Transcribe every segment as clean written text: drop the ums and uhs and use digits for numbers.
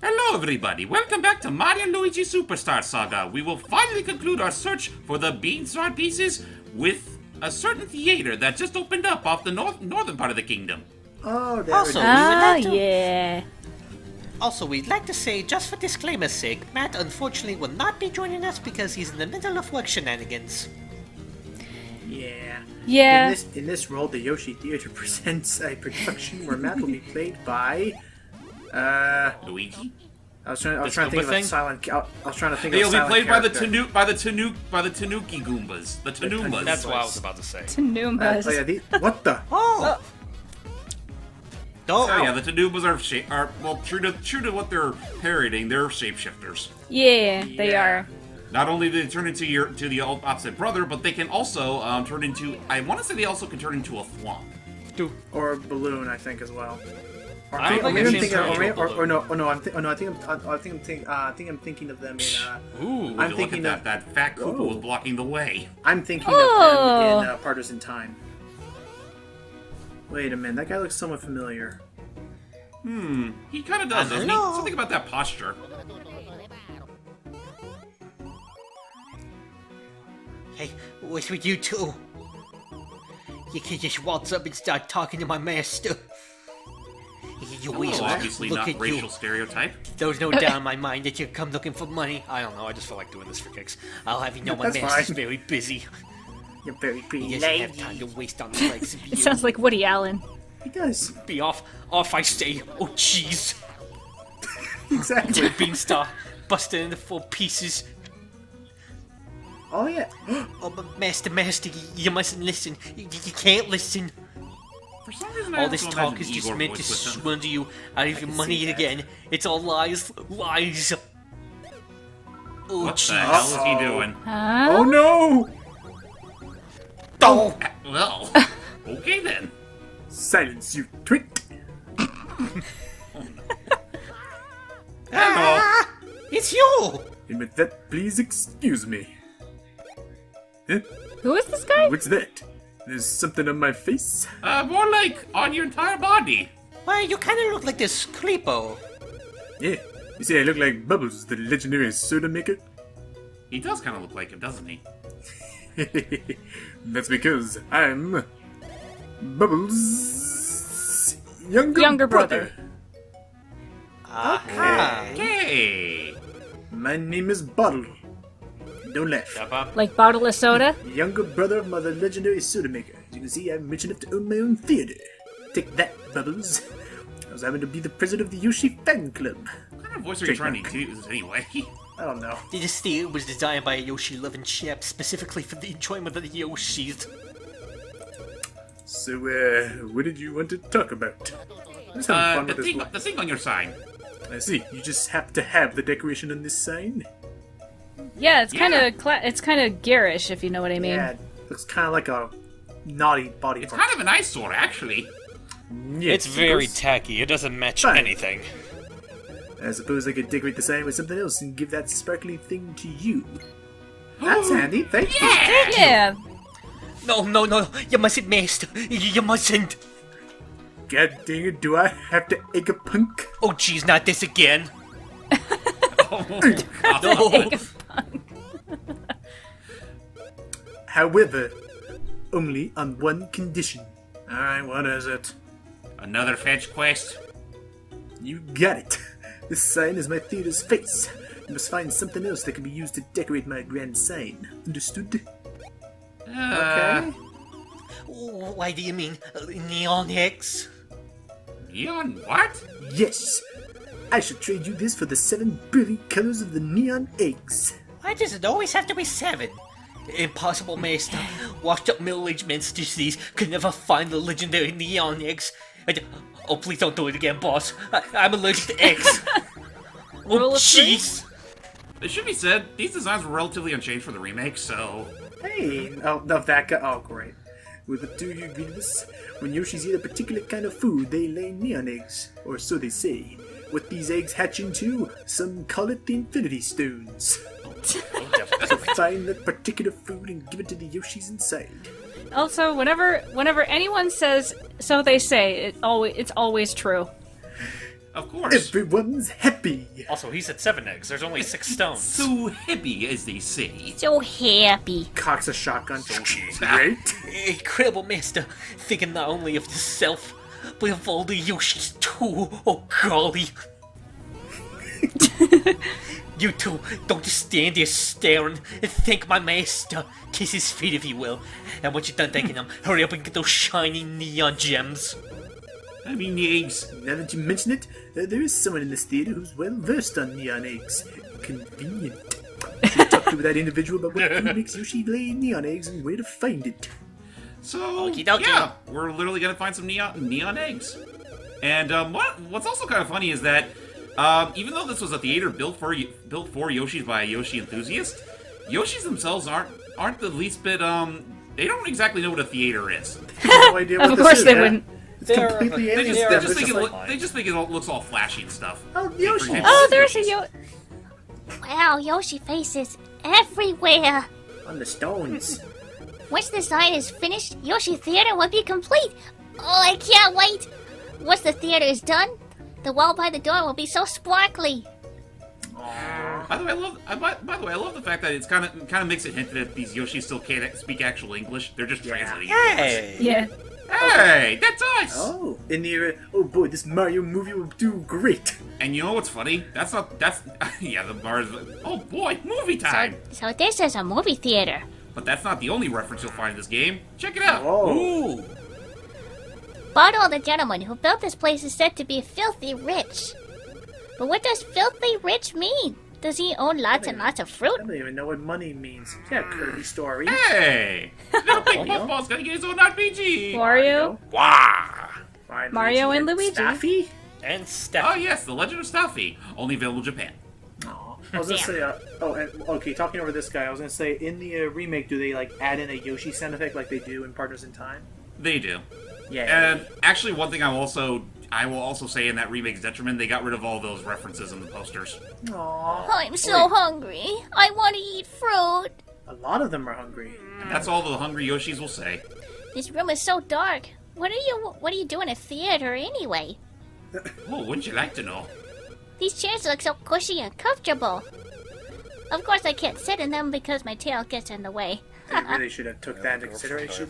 Hello everybody, welcome back to Mario and Luigi Superstar Saga. We will finally conclude our search for the Beanstar pieces with a certain theater that just opened up off the northern part of the kingdom. Oh, there Also, it we is. would like to, yeah. also, we'd like to say, just for disclaimer's sake, Matt unfortunately will not be joining us because he's in the middle of work shenanigans. Yeah. Yeah. In this role, the Yoshi Theater presents a production where Matt will be played by. Luigi? I was trying to think of a silent. I was trying to think of They'll a be silent played character. by the Tanuki Goombas. The Tanumas. That's what I was about to say. Tanumas. Oh yeah, what the? Oh! Oh yeah, the Tanumas are well true to what they're parodying. They're shapeshifters. Yeah, they Yeah. are. Not only do they turn into the opposite brother, but they can also turn into. I want to say they also can turn into a thwomp. Or a balloon, I think as well. Or I maybe think I'm it's thinking, into I think I'm thinking of them in. Ooh, I'm look thinking at that fat Koopa was Oh. blocking the way. I'm thinking Oh. of them in Partners in Time. Wait a minute, that guy looks somewhat familiar. He kind of does, doesn't he? Hello? Something about that posture. Hey, what's with you two? You can just waltz up and start talking to my master. You Well, weasel, obviously look not at racial you. stereotype. There's no doubt in my mind that you come looking for money. I don't know, I just feel like doing this for kicks. I'll have you know my That's master's fine. very busy. You're very pretty He doesn't lady. have time to waste on the likes of you. It sounds like Woody Allen. He does. Be off, I say. Oh, jeez. Exactly. Beanstar, busted into 4 pieces. Oh yeah. Oh, but master, you mustn't listen. You can't listen. For some reason, I All this also talk imagine is just Igor meant to voice with them. swindle you out of your can money see that. again. It's all lies. Oh, What the jeez. hell is he doing? Huh? Oh no! Oh! Well, okay then. Silence, you twit! Hello. It's you! And with that, please excuse me. Huh? Who is this guy? What's that? There's something on my face? More like on your entire body. Why, you kind of look like this creepo. Yeah. You see, I look like Bubbles, the legendary soda maker? He does kind of look like him, doesn't he? That's because I'm Bubbles' younger brother. Aha! Okay. My name is Bottle. Don't laugh. Like bottle of soda? Younger brother of the legendary soda maker. As you can see, I'm rich enough to own my own theater. Take that, Bubbles. I was having to be the president of the Yoshi fan club. What kind of voice are you trying to use anyway? I don't know. This theater was designed by a Yoshi-loving chap specifically for the enjoyment of the Yoshis. So, what did you want to talk about? I'm just having fun The with this. thing on your sign. I see. You just have to have the decoration on this sign. Yeah, it's kind Yeah. of it's kind of garish, if you know what I mean. Yeah, it looks kind of like a naughty body It's part. kind of an eyesore, actually. Yeah, It's very because tacky. It doesn't match Fine. anything. I suppose I could decorate the sign with something else and give that sparkly thing to you. That's handy. Thank you. Yeah. No, you mustn't, master. You mustn't. God dang it! Do I have to egg a punk? Oh, jeez, not this again. Oh, However, only on one condition. Alright, what is it? Another fetch quest? You got it. This sign is my theater's face. You must find something else that can be used to decorate my grand sign. Understood? Okay. Why do you mean neon X? Neon what? Yes. I should trade you this for the 7 brilliant colors of the neon eggs. Why does it always have to be 7? Impossible, master. Washed-up middle-aged men such as these could never find the legendary neon eggs. Oh, please don't do it again, boss. I'm allergic to eggs. Oh, Rule of three? jeez. It should be said, these designs were relatively unchanged for the remake, so... Hey, oh, no, that guy. Oh, great. With the 2 you greediness, when Yoshis eat a particular kind of food, they lay neon eggs, or so they say. What these eggs hatch into, some call it the Infinity Stones. So find that particular food and give it to the Yoshis inside. Also, whenever anyone says "so they say," it's always true. Of course. Everyone's happy. Also, he said 7 eggs. There's only 6 stones. So hippie, as they say. So happy. Cocks a shotgun. Great. Incredible master, thinking not only of yourself, but of all the Yoshis too. Oh golly. You two, don't just stand there staring and thank my master. Kiss his feet if you will. And once you're done thanking him, hurry up and get those shiny neon gems. I mean, the eggs. Now that you mention it, there is someone in this theater who's well versed on neon eggs. Convenient. You talk to that individual about what food makes Yoshi lay neon eggs and where to find it. So, Okie dokie. yeah, we're literally gonna find some neon eggs. And what's also kind of funny is that even though this was a theater built for Yoshis by a Yoshi enthusiast, Yoshis themselves aren't the least bit they don't exactly know what a theater is. No idea what Of this course is, they man. wouldn't. It's They're- completely They alien. just, to they them. just It's think just it like, they just think it all looks all flashy and stuff. oh, Yoshi. Oh, there's a Yo. Wow, Yoshi faces everywhere. On the stones. Once the sign is finished, Yoshi Theater will be complete. Oh, I can't wait. Once the theater is done, the wall by the door will be so sparkly. By the way, I love the fact that it's kind of makes it hinted that these Yoshis still can't speak actual English. They're just translating. Hey! Yeah. Hey, that's us. Oh, in the oh boy, this Mario movie will do great. And you know what's funny? That's yeah, the bars. Oh boy, movie time. So this is a movie theater. But that's not the only reference you'll find in this game. Check it out. Oh, Ooh! Bardo, the gentleman who built this place, is said to be filthy rich. But what does filthy rich mean? Does he own lots and lots of fruit? I don't even know what money means. Yeah, Kirby story. Hey, little big Puffball's gonna get his own RPG. Wario. Wah! Fine, Mario and Luigi. Staffy? And Oh Steph. yes, The Legend of Staffy, only available in Japan. Aw. I was gonna say, okay, talking over this guy, I was gonna say, in the remake, do they like add in a Yoshi sound effect like they do in Partners in Time? They do. Yeah. And actually, one thing I will also say in that remake's detriment, they got rid of all those references in the posters. Aww. I'm so hungry. I want to eat fruit. A lot of them are hungry. And that's all the hungry Yoshis will say. This room is so dark. What do you do in a theater anyway? Oh, wouldn't you like to know? These chairs look so cushy and comfortable. Of course, I can't sit in them because my tail gets in the way. They really should have took that into consideration.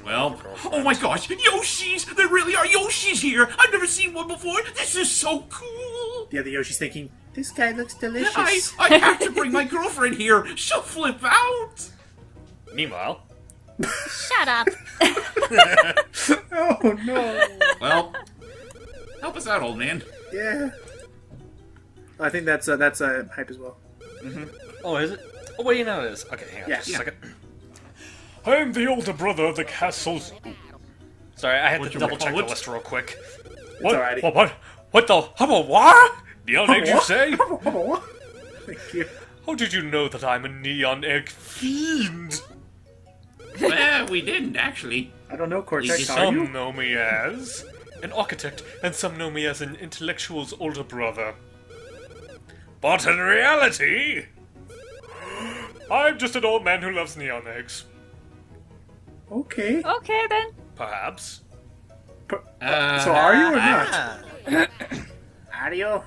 Well, oh my gosh, Yoshis! There really are Yoshis here! I've never seen one before! This is so cool! The other Yoshi's thinking, this guy looks delicious. I have to bring my girlfriend here! She'll flip out! Meanwhile, Shut up. Oh no. Well, help us out, old man. Yeah. I think that's hype as well. oh, is it? Oh, wait, you know it is. Okay, hang on Yeah. just a second. I'm the older brother of the castle's... Sorry, I had to you double check call the it? list real quick. alrighty. What the? How about what? Neon egg, you say? Thank you. How did you know that I'm a neon egg fiend? Well, we didn't, actually. I don't know, Cortex, Easy. are you? Some know me as an architect, and some know me as an intellectual's older brother. But in reality, I'm just an old man who loves neon eggs. Okay. Okay then. Perhaps. So are you or not? Ah. Mario?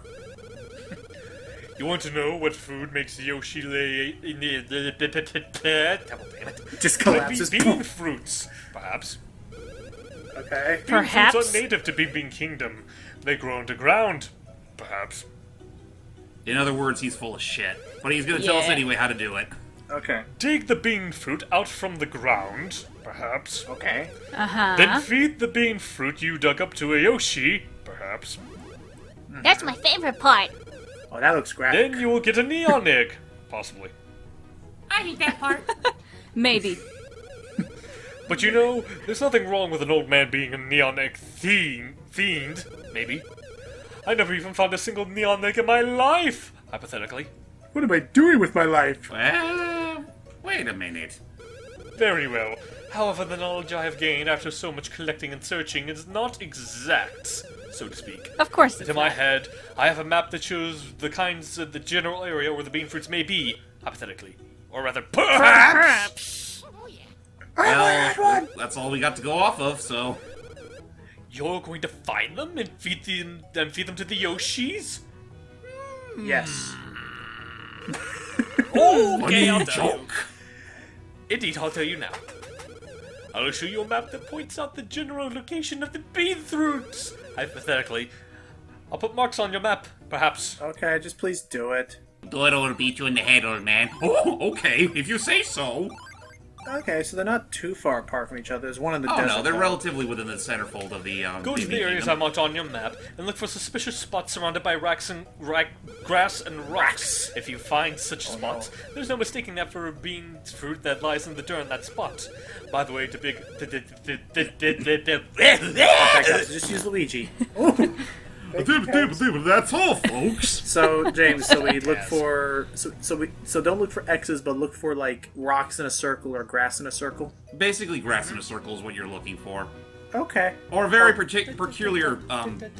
You want to know what food makes Yoshi lay in the... Devil damn it. Just Could be collapses. bean fruits, perhaps. Okay. Bean Perhaps. fruits are native to Bean Kingdom. They grow underground, perhaps. In other words, he's full of shit. But he's gonna tell us Yeah. anyway how to do it. Okay. Dig the bean fruit out from the ground, perhaps. Okay. Then feed the bean fruit you dug up to a Yoshi, perhaps. That's my favorite part. Oh, that looks graphic. Then you will get a neon egg, possibly. I hate that part. Maybe. But you know, there's nothing wrong with an old man being a neon egg fiend, maybe. I never even found a single neon egg in my life, hypothetically. What am I doing with my life? Well, wait a minute. Very well. However, the knowledge I have gained after so much collecting and searching is not exact, so to speak. Of course But it's in my not. head, I have a map that shows the kinds of the general area where the bean fruits may be, hypothetically. Or rather, perhaps! Well, that's all we got to go off of, so... you're going to find them and feed them to the Yoshis? Yes. Okay, I'll Funny tell you. joke. Indeed, I'll tell you now. I'll show you a map that points out the general location of the bean routes. Hypothetically, I'll put marks on your map, perhaps. Okay, just please do it. Good or beat you in the head, old man. Oh, okay, if you say so. Okay, so they're not too far apart from each other. There's one in the Oh desert. no, they're though. relatively within the centerfold of the Go to the areas I marked on your map and look for suspicious spots surrounded by grass and rocks. If you find such spots, there's no mistaking that for a bean fruit that lies in the dirt in that spot. By the way, the big... Okay, guys, just use Luigi. That's all, folks. So James, so we look for so don't look for X's, but look for like rocks in a circle or grass in a circle. Basically, grass in a circle is what you're looking for. Okay. Or a very peculiar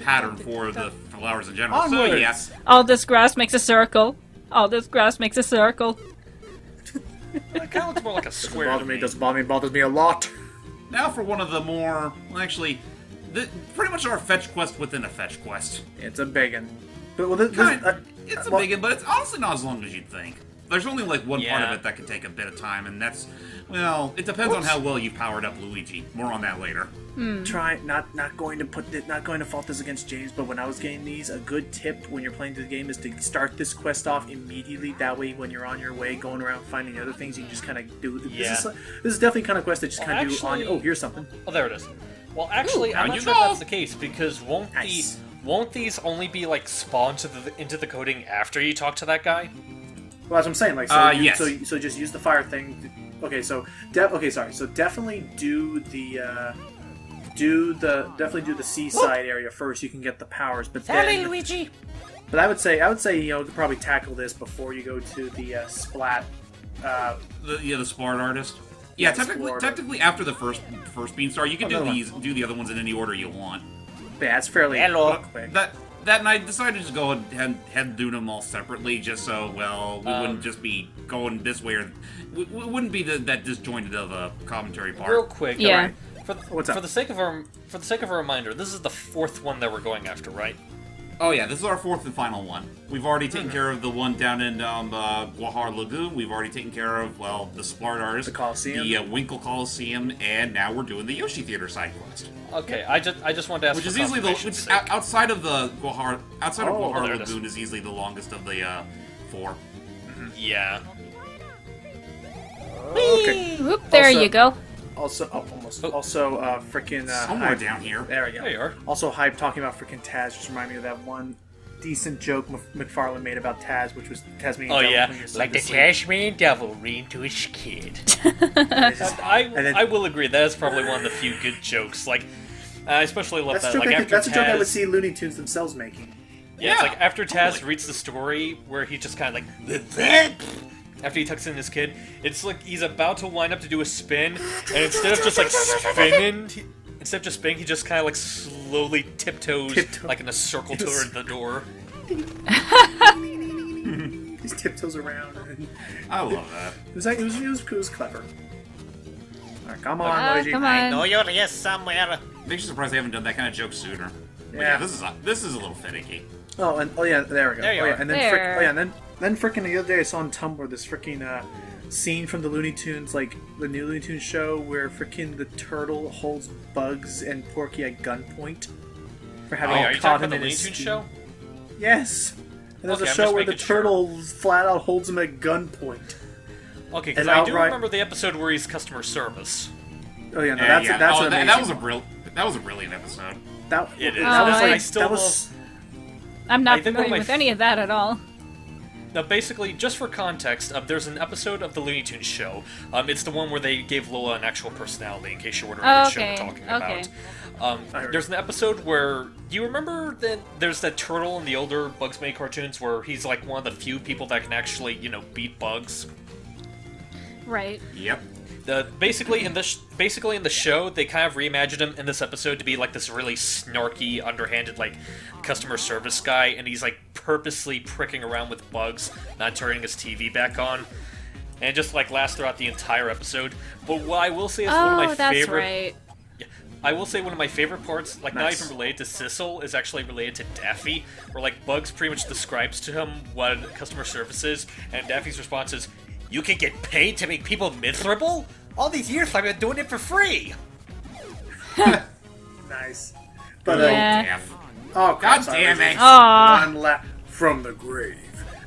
pattern for the flowers in general. So, Onwards. yeah. All this grass makes a circle. All this grass makes a circle. It kind of looks more like a square to me. Doesn't bother me. Bothers me a lot. Now for one of the more... Well, actually, pretty much our fetch quest within a fetch quest. It's a biggin. But It's a big one, but it's honestly not as long as you'd think. There's only like one part of Yeah. it that can take a bit of time, and that's... Well, it depends on how well you powered up Luigi. More on that later. Not going to fault this against James, but when I was getting these, a good tip when you're playing through the game is to start this quest off immediately. That way, when you're on your way, going around finding other things, you can just kind of do. Yeah. This is definitely kind of quest that just kind of do on. actually- Oh, here's something. Oh, there it is. Well, actually, I'm down not you sure if go. that's the case, because Nice. won't these only be, like, spawned into the coding after you talk to that guy? Well, that's what I'm saying. Like, so, Yes. so just use the fire thing. Okay, so So definitely do the definitely do the seaside area first. You can get the powers, but then. Luigi! But I would say you could probably tackle this before you go to the splat. The Spart artist. Yeah, the Spart. technically after the first Beanstar, you can Another do the other ones in any order you want. Yeah, it's fairly quick. That night, I decided to just go ahead and do them all separately, just so, well, we wouldn't just be going this way, or we wouldn't be that disjointed of a commentary part. Real quick, Yeah. alright, What's up? for the sake of a reminder, this is the fourth one that we're going after, right? Oh yeah, this is our fourth and final one. We've already taken care of the one down in Guahar Lagoon. We've already taken care of, well, the Splart Artist, The Coliseum. the Winkle Coliseum, and now we're doing the Yoshi Theater side quest, Okay, I just wanted to ask which for is easily confirmation's which, sake. outside of the Guahar there it is. Lagoon is easily the longest of the four. Yeah. Okay. Whoop, there Also- you go. Also, freaking. Somewhere down here. There we go. There you are. Also, hype talking about freaking Taz just reminded me of that one decent joke McFarlane made about Taz, which was Tasmanian Oh Devil yeah, when you're like the asleep. Tasmanian Devil reading to his kid. It's just- and then- I will agree that is probably one of the few good jokes. Like, I especially love That's, that. a joke Like after that's a joke I would Taz- see Looney Tunes themselves making. Yeah, it's Yeah, like after Taz totally. reads the story where he just kind of like after he tucks in his kid, it's like he's about to wind up to do a spin, and instead of just like spinning, instead of just spinning, he just kind of like slowly tiptoes like in a circle Yes. toward the door. He tiptoes around. And I love that. it was clever. Alright, come on, Luigi. Come on. you're here somewhere. Makes you surprised they haven't done that kind of joke sooner. But Yeah. this is a little finicky. Oh, yeah, there we go. There you oh, yeah, are. and then There. and then freaking the other day I saw on Tumblr this freaking scene from the Looney Tunes, like the new Looney Tunes show, where freaking the turtle holds Bugs and Porky at gunpoint for Oh, having yeah, are you caught talking him about the in Looney his Tunes scheme. show? Yes. And there's Okay, a I'm show just where the making sure. turtle flat out holds him at gunpoint. Okay, because And I do outright- remember the episode where he's customer service. Oh yeah, no, Yeah, that's yeah. that's Oh, an that amazing was a one. that was a brilliant episode. That, It is. That was I like still that was. I'm I not think one of familiar my with any of that at all. Now, basically, just for context, there's an episode of the Looney Tunes show. It's the one where they gave Lola an actual personality, in case you're wondering Oh, what show we're okay, talking okay. about. There's an episode where... Do you remember that there's that turtle in the older Bugs Bunny cartoons where he's like one of the few people that can actually, beat bugs? Right. Yep. Basically in the show, they kind of reimagined him in this episode to be like this really snarky, underhanded, like, customer service guy, and he's like purposely pricking around with bugs, not turning his TV back on, and it just like lasts throughout the entire episode. But what I will say is one of Oh, my that's favorite, right. I will say one of my favorite parts, like not Nice. even related to Sissel, is actually related to Daffy, where like Bugs pretty much describes to him what customer service is, and Daffy's response is, "You can get paid to make people miserable? All these years I've been doing it for free." Nice. But Yeah. Damn. oh, God sorry, damn it. Aw. One from the grave.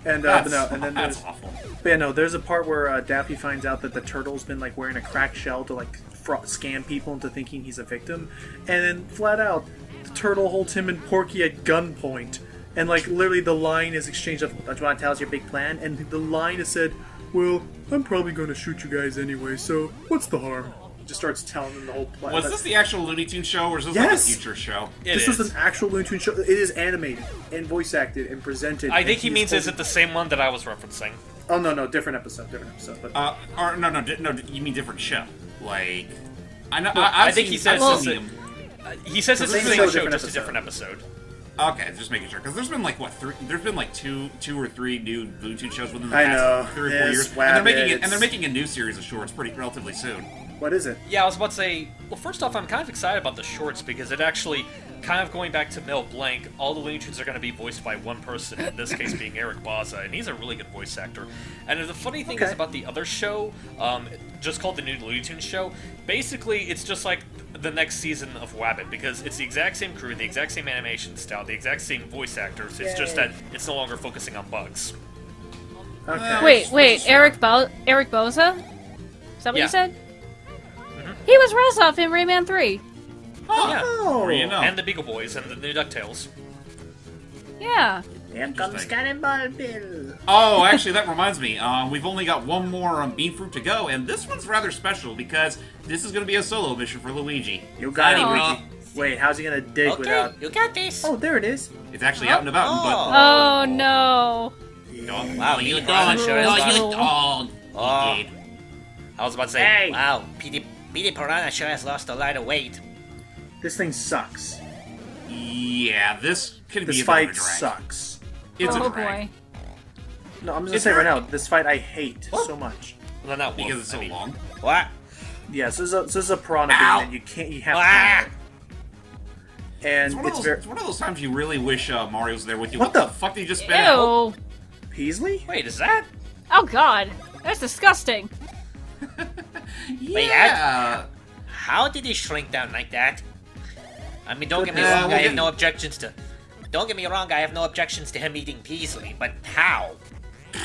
And That's, but no, and then that's there's awful. but yeah, no, there's a part where Daffy finds out that the turtle's been like wearing a cracked shell to like scam people into thinking he's a victim, and then flat out, the turtle holds him and Porky at gunpoint, and like literally the line is exchanged of, "Don't you want to tell us your big plan?" And the line is said, "Well, I'm probably going to shoot you guys anyway, so what's the harm?" Just starts telling them the whole plan. Was this the actual Looney Tunes show, or is this like a Yes! future show? This was an actual Looney Tunes show. It is animated and voice acted and presented. I think and he means, is it the same one that I was referencing? Oh no, different episode. But Or no, you mean different show? Like, I know. I think he says I've it's seen he says it's the Same same show, show, different just a episode. different episode. Okay, just making sure, because there's been like there's been like two or three new Looney Tunes shows within the I past know. 3 or 4 It's years, Wabbit, and they're making a new series of shorts pretty relatively soon. what is it? Yeah, I was about to say, well, first off, I'm kind of excited about the shorts because it actually, kind of going back to Mel Blanc, all the Looney Tunes are going to be voiced by one person, in this case being Eric Bauza, and he's a really good voice actor. And the funny thing is Okay. about the other show, just called the New Looney Tunes Show, basically it's just like the next season of Wabbit, because it's the exact same crew, the exact same animation style, the exact same voice actors, it's just that it's no longer focusing on Bugs. Okay. Wait, Eric Boza? Is that what Yeah. you said? He was Razov in Rayman 3. Yeah. Oh, you know. And the Beagle Boys and the new DuckTales. Yeah. Here comes Cannonball Bill. Oh, actually, that reminds me. We've only got one more Bean Fruit to go, and this one's rather special because this is going to be a solo mission for Luigi. You got it, Aw. Luigi. Wait, how's he gonna dig without? you got this. Oh, there it is. It's actually out and about, Oh no. but Wow, you you don't. don't sure No, is you lost. don't. Oh. He did. I was about to say, Hey. wow, Petey Piranha sure has lost a lot of weight. This thing sucks. Yeah, this could This be a bit fight of a drag. sucks. It's Oh a drag boy. No, I'm just gonna It's say right very- now, this fight I hate so much. Well, not because it's so long. What? Yeah, so this is a piranha Ow. bean, and you have Ah. to. And It's one of those times you really wish Mario's there with you. What the- fuck did you just spit out? Ew. Peasley? Wait, is that? Oh god. That's disgusting. Yeah. How did he shrink down like that? I mean, don't get me Goodness. wrong, we'll I have get- no objections to. Don't get me wrong, I have no objections to him eating Peasley, but how?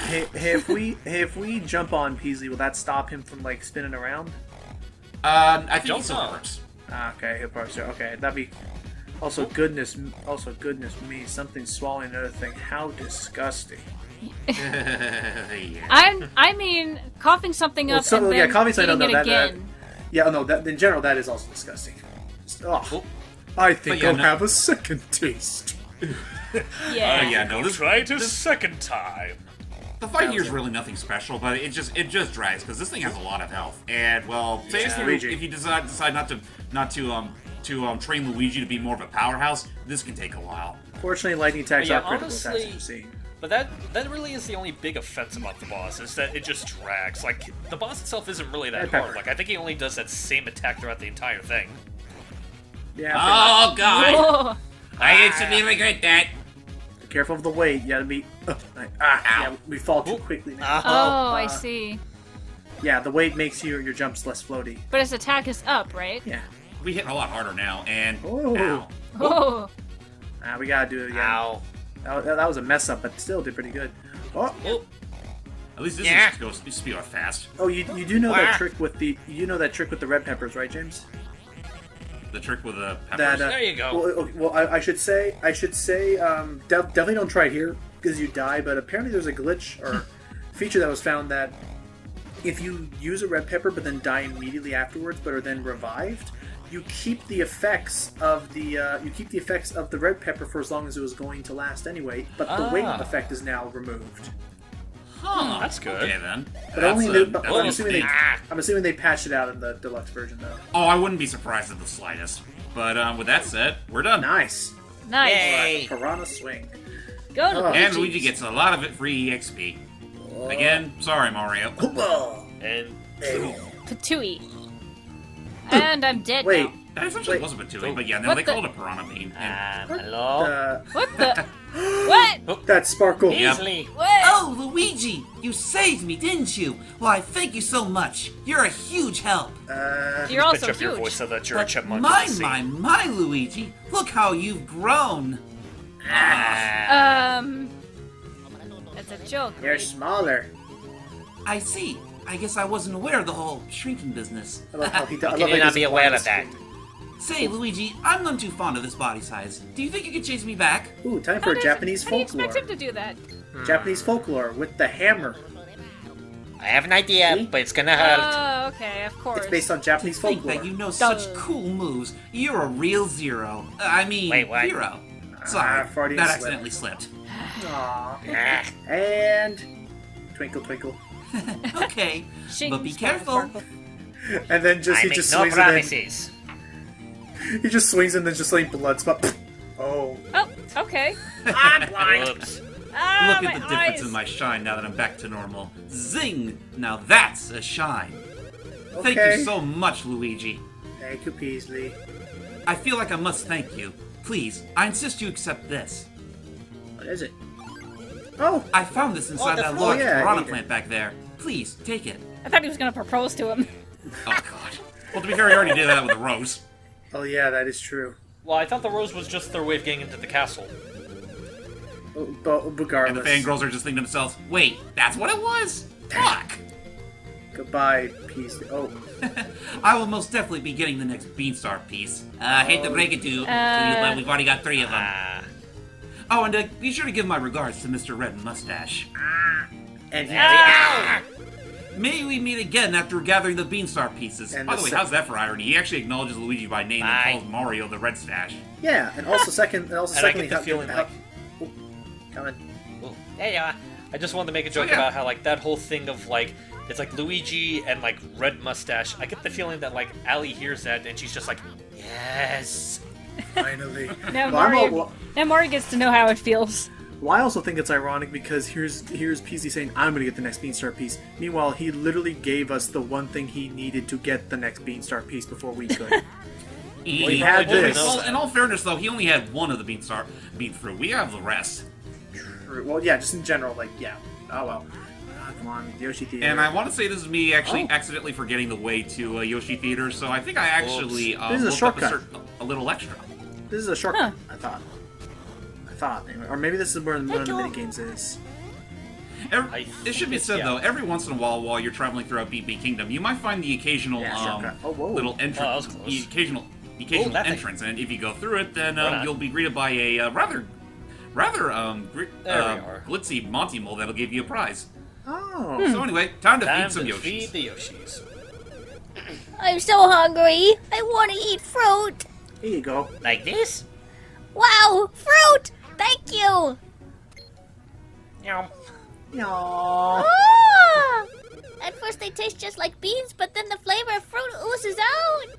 Hey, if we jump on Peasley, will that stop him from like spinning around? I think Don't he still know. works. Ah, okay, he'll probably say, okay, that'd be. Also, goodness me, something swallowing another thing. How disgusting. Yeah. I mean, coughing something Well, up so- and yeah, then coughing something eating up, it no, that- again. Yeah, no, that in general that is also disgusting. Oh, I think yeah, I'll no- have a second taste. Yeah. Yeah, no, this Try it a second time. the fight here is really nothing special, but it just drags because this thing has a lot of health. And well, say if Luigi. you decide not to train Luigi to be more of a powerhouse, this can take a while. Fortunately, lightning attacks Yeah, are critical, as honestly- you've seen. But that really is the only big offense about the boss, is that it just drags. Like, the boss itself isn't really that Red hard. pepper. Like, I think he only does that same attack throughout the entire thing. Yeah, Oh God, Oh. I instantly regret that. be careful of the weight. You gotta be. Yeah, we fall too quickly now. Oh, I see. Yeah, the weight makes your jumps less floaty. But his attack is up, right? Yeah. We hit a lot harder now, and Oh. ow. Oh. We gotta do it again. Ow. That was a mess up, but still did pretty good. Oh, Oh, At least this Yeah. is goes speed up fast. oh, you do know Wah. that trick with the the red peppers, right, James? The trick with the That peppers. There you go. Well, okay, well, I should say, definitely don't try it here because you die. But apparently, there's a glitch or feature that was found that if you use a red pepper but then die immediately afterwards, but are then revived, you keep the effects of the red pepper for as long as it was going to last anyway. But the weight Ah. effect is now removed. Huh, that's good. Okay then. But only that's I'm a assuming thing. I'm assuming they patched it out in the deluxe version though. Oh, I wouldn't be surprised at the slightest. But with that said, we're done. Nice. Nice. Yay. Piranha swing. Go to Oh. And Luigi's. Luigi gets a lot of it for EXP. Again, sorry Mario. And Patooey. And I'm dead Wait, now. That essentially Wait. was a Patooey, but yeah, no, What they the- call it a Piranha Bean. And Hello? What the? What? That's Sparkle. Yep. Easily. What? Oh, Luigi, you saved me, didn't you? Why, thank you so much. You're a huge help. You're also Pitch up your huge. voice so that you're a But chipmunk. my, Luigi. Look how you've grown. That's a joke. You're right? smaller. I see. I guess I wasn't aware of the whole shrinking business. I love how he does. Can you not be aware of that? Say, Luigi, I'm none too fond of this body size. Do you think you could chase me back? Ooh, time How for does- Japanese How do you folklore. expect him to do that? Japanese folklore with the hammer. I have an idea, See? but it's gonna hurt. Oh, okay, of course. It's based on Japanese Think folklore. that you know Duh. such cool moves. You're a real zero. I mean, Wait, what? hero. Sorry, Freudian that slip. accidentally slipped. Aw. Ah. And twinkle twinkle. Okay, Shing, but be sparkle, careful. sparkle. And then I he make just no swings it in. promises. He just swings and then just like blood spot. Oh. Oh, okay. Oops. Ah, Look at the my difference eyes. in my shine now that I'm back to normal. Zing! Now that's a shine. Thank Okay. you so much, Luigi. Thank you, Peasley. I feel like I must thank you. Please, I insist you accept this. What is it? Oh! I found this inside that Wonderful. large Oh, yeah, piranha eat it. plant back there. Please, take it. I thought he was gonna propose to him. Oh, God. Well, to be fair, he already did that with the rose. Oh yeah, that is true. Well, I thought the rose was just their way of getting into the castle. Oh, but And regardless. the fangirls are just thinking to themselves, wait, that's what it was? Fuck! Goodbye, Peasley. Oh. I will most definitely be getting the next Beanstar piece. Hate to break it to you, but we've already got 3 of them. Ah. Oh, and be sure to give my regards to Mr. Red Mustache. And he May we meet again after gathering the Beanstar pieces. And By the the way, se- how's that for irony? He actually acknowledges Luigi by name Bye. and calls Mario the Red Stash. Yeah, and also And I secondly, get the feeling like... oh, coming. Oh, there you are. I just wanted to make a joke yeah. about how, like, that whole thing of, like, it's like Luigi and, like, Red Mustache. I get the feeling that, like, Allie hears that and she's just like, yes. Finally. Now Well, I'm Mario, all- now Mario gets to know how it feels. Well, I also think it's ironic because here's Peasy saying, I'm gonna get the next Beanstar piece. Meanwhile, he literally gave us the one thing he needed to get the next Beanstar piece before we could. He had this. Well, in all fairness, though, he only had one of the bean fruit. We have the rest. Well, yeah, just in general, like, yeah. Oh well. Come on, Yoshi Theater. And I want to say this is me actually Oh. accidentally forgetting the way to Yoshi Theater, so I think I actually This is a looked shortcut. up a little extra. This is a shortcut, Huh. I thought. Anyway. Or maybe this is where one of the minigames is. It should be said, though, every once in a while you're traveling throughout BB Kingdom, you might find the occasional Yeah, shortcut. Oh, whoa. little that was entrance, close. the occasional that thing. entrance, and if you go through it, then Right on. you'll be greeted by a rather There we are. glitzy Monty Mole that'll give you a prize. Oh. So anyway, time to Time feed some to Yoshis. feed the Yoshis. I'm so hungry. I want to eat fruit. Here you go. Like this? Wow, fruit! Thank you. Yum. Aww. Ah! At first they taste just like beans, but then the flavor of fruit oozes out.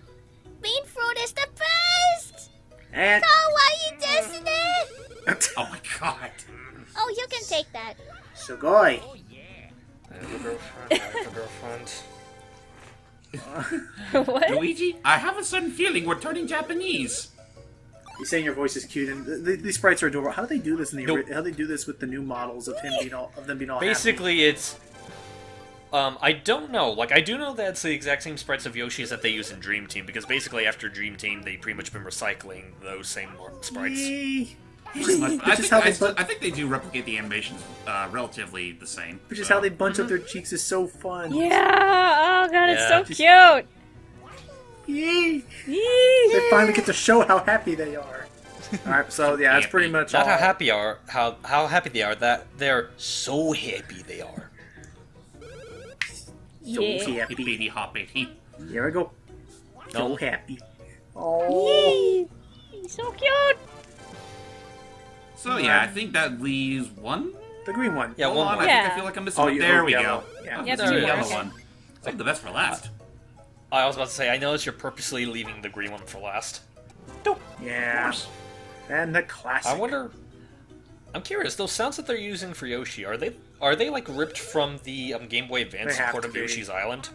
Bean fruit is the best. And Kawaii desu ne. Oh my god. Oh, you can take that. Sugoi. I have a girlfriend. I have a girlfriend. What? Luigi, I have a sudden feeling we're turning Japanese. He's saying your voice is cute, and these sprites are adorable. How do they do this in the? Nope. How do they do this with the new models of him being all happy? Basically, it's... I don't know. Like, I do know that it's the exact same sprites of Yoshi's that they use in Dream Team, because basically after Dream Team, they've pretty much been recycling those same sprites. Yay. I Which is how they think they do replicate the animations relatively the same. Which is so. how they bunch up their cheeks is so fun. Yeah. Oh god, it's Yeah. so cute. Yay! Yee. They finally get to show how happy they are. All right, so yeah, that's pretty much Not all. how happy they are, that they're so happy they are. So Yeah. happy. Hippity hoppity. Here we go. So No. happy. Oh. Yee. He's so cute. So yeah, I think that leaves one. The green one. Yeah, Hold one on, more. I think Yeah. I feel like I'm missing Oh, one. you- There oh, we yellow. go. Yeah. I'm Yeah, missing the two yellow more. one. Save the best for last. I was about to say, I noticed you're purposely leaving the green one for last. Of Yeah. course. And the classic. I wonder... I'm curious, those sounds that they're using for Yoshi, are they like ripped from the Game Boy Advance They have support to of be. Yoshi's Island?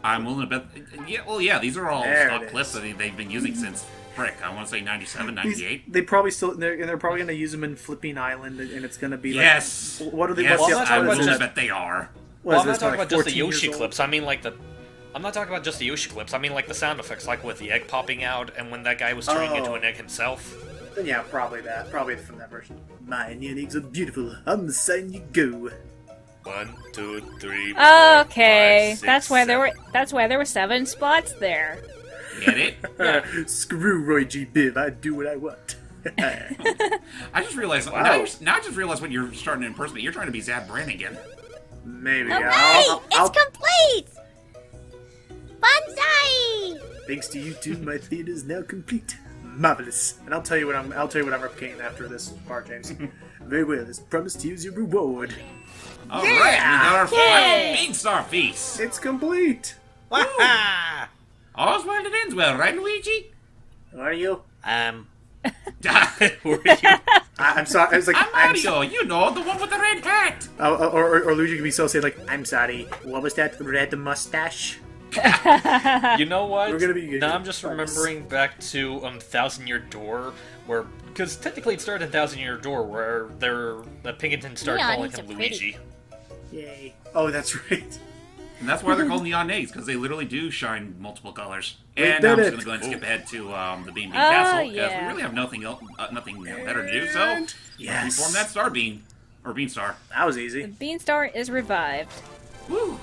I'm willing to bet. Yeah, well, yeah, these are all There stock it clips is. that they've been using since, frick, I want to say 97, 98. They probably still they're probably gonna use them in Flipping Island, and it's gonna be Yes! like what are they? Yes, what's Well, the, I I'm not what will is talking it? bet they are. What Well, is I'm not this, talking like about just the 14 years Yoshi old? clips. I mean, like the. I'm not talking about just the Yoshi clips. I mean, like the sound effects, like with the egg popping out, and when that guy was turning into an egg himself. Then yeah, probably that. Probably from that version. My neon eggs are beautiful. I'm the sign you go. 1, 2, 3. 4, Okay, 5, 6, that's why there 7. were. That's why there were 7 spots there. Get it? Screw Roy G. Biv. I do what I want. I just realized, now I just realized when you're starting to impersonate, you're trying to be Zab Brannigan. Maybe. Hooray! It's complete! Bonsai! Thanks to you two, my theater is now complete. Marvelous. And I'll tell you what I'm replicating after this part, James. Very well. This promise to use your reward. Alright, we got our final Beanstar feast. It's complete. Waha! All's well that ends well, right, Luigi? Are you? Who are you? I'm sorry. I was like, I'm Mario, you know, the one with the red hat. or Luigi could be so say like, I'm sorry. What was that red mustache? You know what? We're gonna be now I'm just remembering back to Thousand Year Door, where because technically it started in Thousand Year Door, where the Pinkerton started Neon calling eggs him are pretty. Luigi. Yay. Oh, that's right. And that's why they're called neon eggs, because they literally do shine multiple colors. We And did I'm just it. going to go ahead and skip ahead to the Bean Castle, because yeah. we really have nothing better to do, so Yes. reform that Star Bean. Or Beanstar. That was easy. Beanstar is revived. Woo!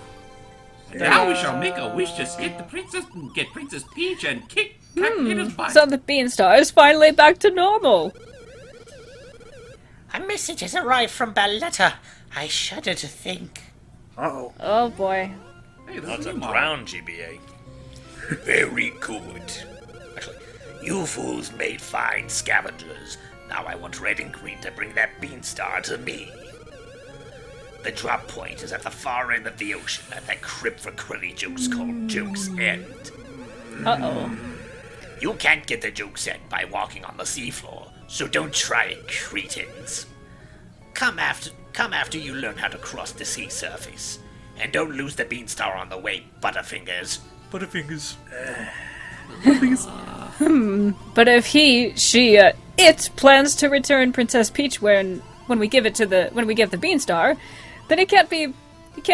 And now we shall make a wish to get Princess Peach and kick Peter's butt. So the Beanstar is finally back to normal. A message has arrived from Balletta. I shudder to think. Uh-oh. Oh boy. Hey, this That's is a a new model. brown GBA. Very good. Actually, you fools made fine scavengers. Now I want Red and Green to bring that Beanstar to me. The drop point is at the far end of the ocean, at that crypt for Creddy jokes called Joke's End. Uh-oh. You can't get to Joke's End by walking on the seafloor, so don't try it, cretins. Come after you learn how to cross the sea surface. And don't lose the Beanstar on the way, Butterfingers. Butterfingers. But if it plans to return Princess Peach when we give the Beanstar, then he can't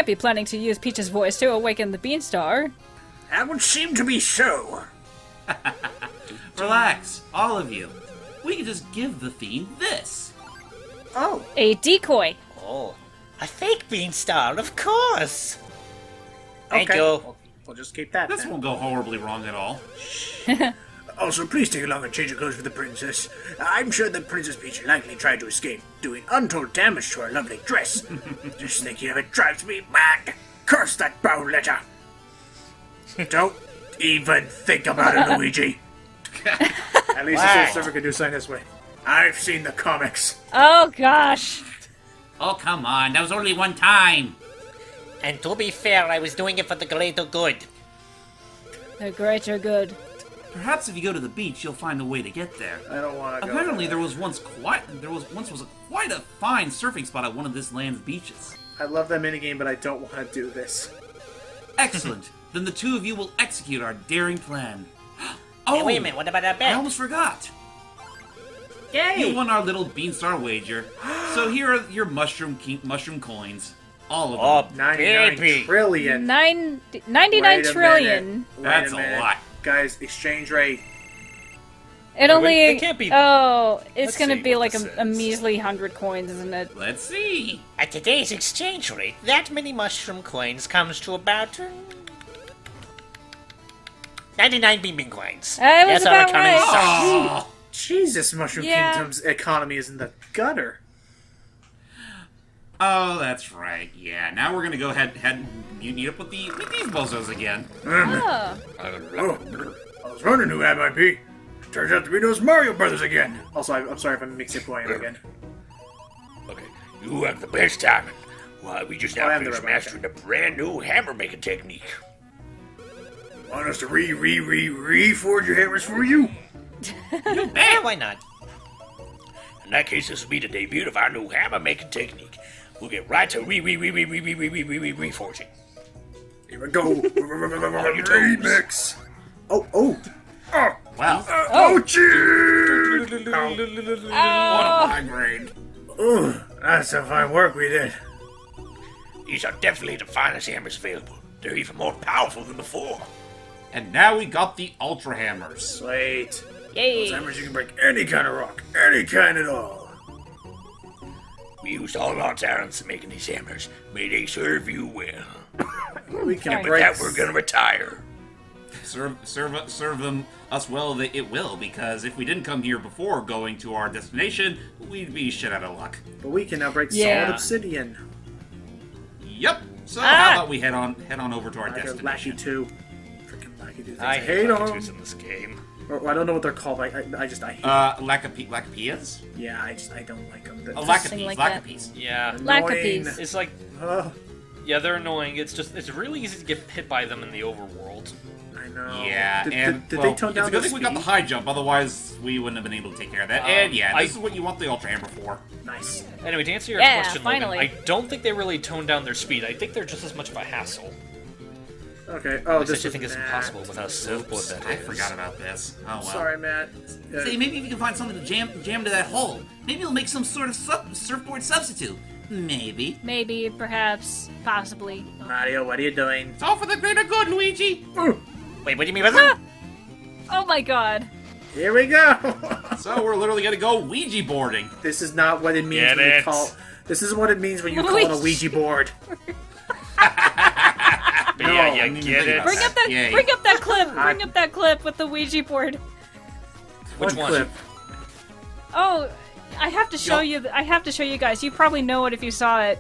be planning to use Peach's voice to awaken the Beanstar. That would seem to be so. Relax, all of you. We can just give the fiend this. Oh. A decoy. Oh, a fake Beanstar, of course. Thank Okay. you. We'll just keep that. This then. won't go horribly wrong at all. Also, please take along a change of clothes for the princess. I'm sure that Princess Peach likely tried to escape, doing untold damage to her lovely dress. Just thinking of it drives me mad. Curse that Bowletta. Don't even think about it, Luigi. At least the Soul Surfer could do something this way. I've seen the comics. Oh gosh. Oh, come on, that was only one time. And to be fair, I was doing it for the greater good. The greater good. Perhaps if you go to the beach, you'll find a way to get there. I don't want to go. Apparently, there was once quite a fine surfing spot at one of this land's beaches. I love that minigame, but I don't want to do this. Excellent. Then the two of you will execute our daring plan. Oh, Hey, wait a minute, what about our I bet? almost forgot. Yay! You won our little Beanstar wager. So here are your mushroom coins. All of them. 99 baby. trillion. 99 Wait a trillion. minute. Wait That's a minute. lot. Guys, exchange rate. It only. it can't be- Oh, it's Let's gonna see be what like this a says. measly 100 coins, isn't it? Let's see. At today's exchange rate, that many mushroom coins comes to about 99 beaming coins. That was Yes, our about economy right. sucks. Oh, Jesus, Mushroom Yeah. Kingdom's economy is in the gutter. oh, that's right. Yeah. Now we're gonna go ahead. You meet up with these bozos again. Oh. Oh, I was wondering who had my pee. Turns out to be those Mario Brothers again. Also, I'm sorry if I'm mixing point again. Okay, you have the best timing. Why, we just I now have the finished right mastering a brand new hammer making technique. Want us to reforge your hammers for you? Eh, why not? In that case, this will be the debut of our new hammer making technique. We'll get right to reforging. Here we go. Remix. Oh. Wow. Oh, gee. What a migraine. Ugh, that's some fine work we did. These are definitely the finest hammers available. They're even more powerful than before. And now we got the Ultra Hammers. Sweet. Yay. Those hammers, you can break any kind of rock, any kind at all. We used all our talents in making these hammers. May they serve you well. We can Sorry. With break. that, we're gonna retire. Serve them us well, that it will, because if we didn't come here before going to our destination, we'd be shit out of luck. But we can now break Yeah. solid obsidian. Yep. So how about we head on over to our They're destination? Lackey 2. Freaking Lackey 2 things. I hate hate them. Toots in this game. Or, I don't know what they're called. I hate. Lacapias? Yeah, I don't like them. Something like that. Lacapes. Yeah. Lacapes. It's like, yeah, they're annoying. It's really easy to get hit by them in the overworld. I know. Yeah, Did well, they tone down it's a good the thing we got the speed? high jump, otherwise we wouldn't have been able to take care of that. And yeah, this I- is what you want the Ultra Hammer for. Nice. Anyway, to answer your Yeah, question, finally. Logan, I don't think they really toned down their speed. I think they're just as much of a hassle. Okay. Oh, At this least I is think it's Matt. impossible with how surfboard that I is. forgot about this. Oh well. Sorry, Matt. Say, maybe if you can find something to jam to that hole, maybe it'll make some sort of surfboard substitute. Maybe. Maybe, perhaps, possibly. Mario, what are you doing? It's all for the greater good, Luigi. Wait, what do you mean by that? Oh my god. Here we go. So we're literally gonna go Ouija boarding. This is not what it means Get when you it. call. This is what it means when you call it a Ouija board. But yeah, I you didn't even get think it. about Bring up that Yay. bring up that clip. Bring up that clip with the Ouija board. Which What one? clip? Oh, I have to show you. I have to show you guys. You probably know it if you saw it.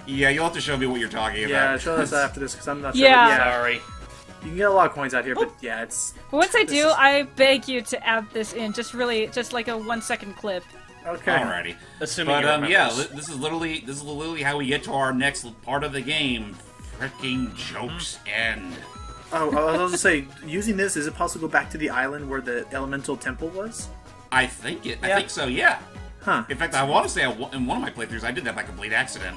Yeah, you'll have to show me what you're talking about. Yeah, show us after this because I'm not sure. Yeah. Sorry. You can get a lot of coins out here, but yeah, it's But once I This do, is- I beg you to add this in. Just like a 1-second clip. okay. Alrighty. Assuming But you remember. yeah, this is literally how we get to our next part of the game. Freaking jokes end. Oh, I was going to say, using this, is it possible to go back to the island where the elemental temple was? I think so. Yeah. Huh. In fact, I want to say in one of my playthroughs I did that by complete accident.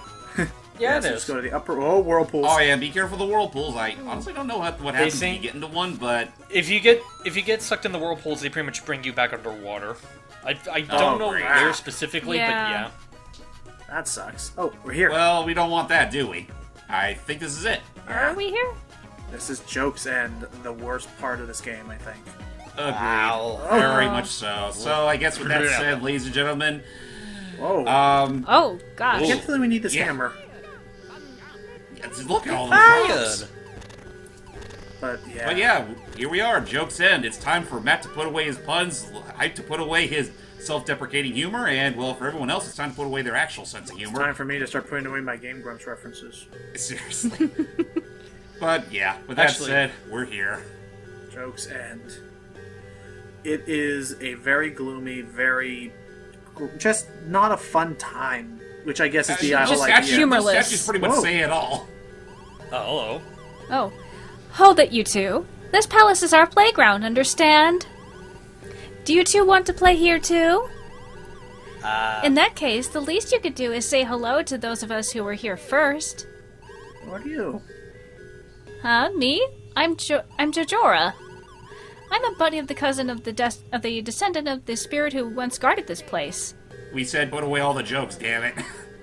yeah, So it just is. go to the upper. Oh, whirlpools. Oh yeah, be careful of the whirlpools. I honestly don't know what happens when think- you get into one, but If you get sucked in the whirlpools, they pretty much bring you back underwater. I don't know great. where specifically, Yeah. but yeah. That sucks. Oh, we're here. well, we don't want that, do we? I think this is it. Are we here? This is jokes and the worst part of this game, I think. Agreed. Wow. Very much so. So I guess with that said, ladies and gentlemen, Whoa. Oh gosh. I can't believe we need this yeah. hammer. look at all those rocks. But yeah. But yeah, here we are. Jokes end. It's time for Matt to put away his puns, Hype to put away his self-deprecating humor, and well, for everyone else, it's time to put away their actual sense of It's humor. time for me to start putting away my Game Grumps references. Seriously. But yeah, with that Actually- said, we're here. Jokes end. It is a very gloomy, just not a fun time. Which I guess is the whole just idea. humorless. That just pretty much Whoa. say it all. Oh, hello. Oh. Hold it, you two. This palace is our playground, understand? Do you two want to play here too? In that case, the least you could do is say hello to those of us who were here first. What are you? Huh? Me? I'm Jojora. I'm a buddy of the cousin of the descendant of the spirit who once guarded this place. We said put away all the jokes, damn it.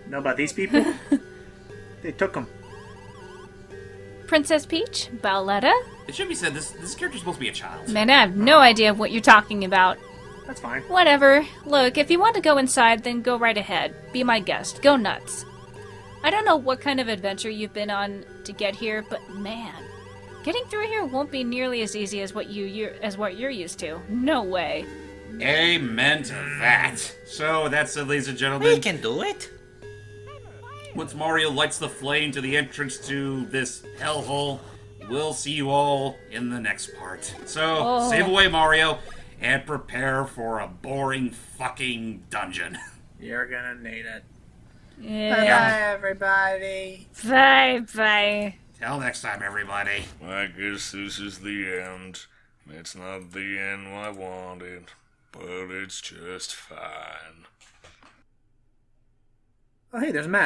Know about these people? They took them. Princess Peach? Bowletta? It should be said this character's supposed to be a child. Man, I have no idea what you're talking about. That's fine. Whatever. Look, if you want to go inside, then go right ahead. Be my guest. Go nuts. I don't know what kind of adventure you've been on to get here, but man, getting through here won't be nearly as easy as what you're used to. No way. Amen to that. So that's it, ladies and We gentlemen. can do it. Once Mario lights the flame to the entrance to this hellhole, we'll see you all in the next part. So, save away, Mario, and prepare for a boring fucking dungeon. You're gonna need it. Yeah. Everybody. Bye bye. Till next time, everybody. I guess this is the end. It's not the end I wanted, but it's just fine. Oh, hey, there's Matt.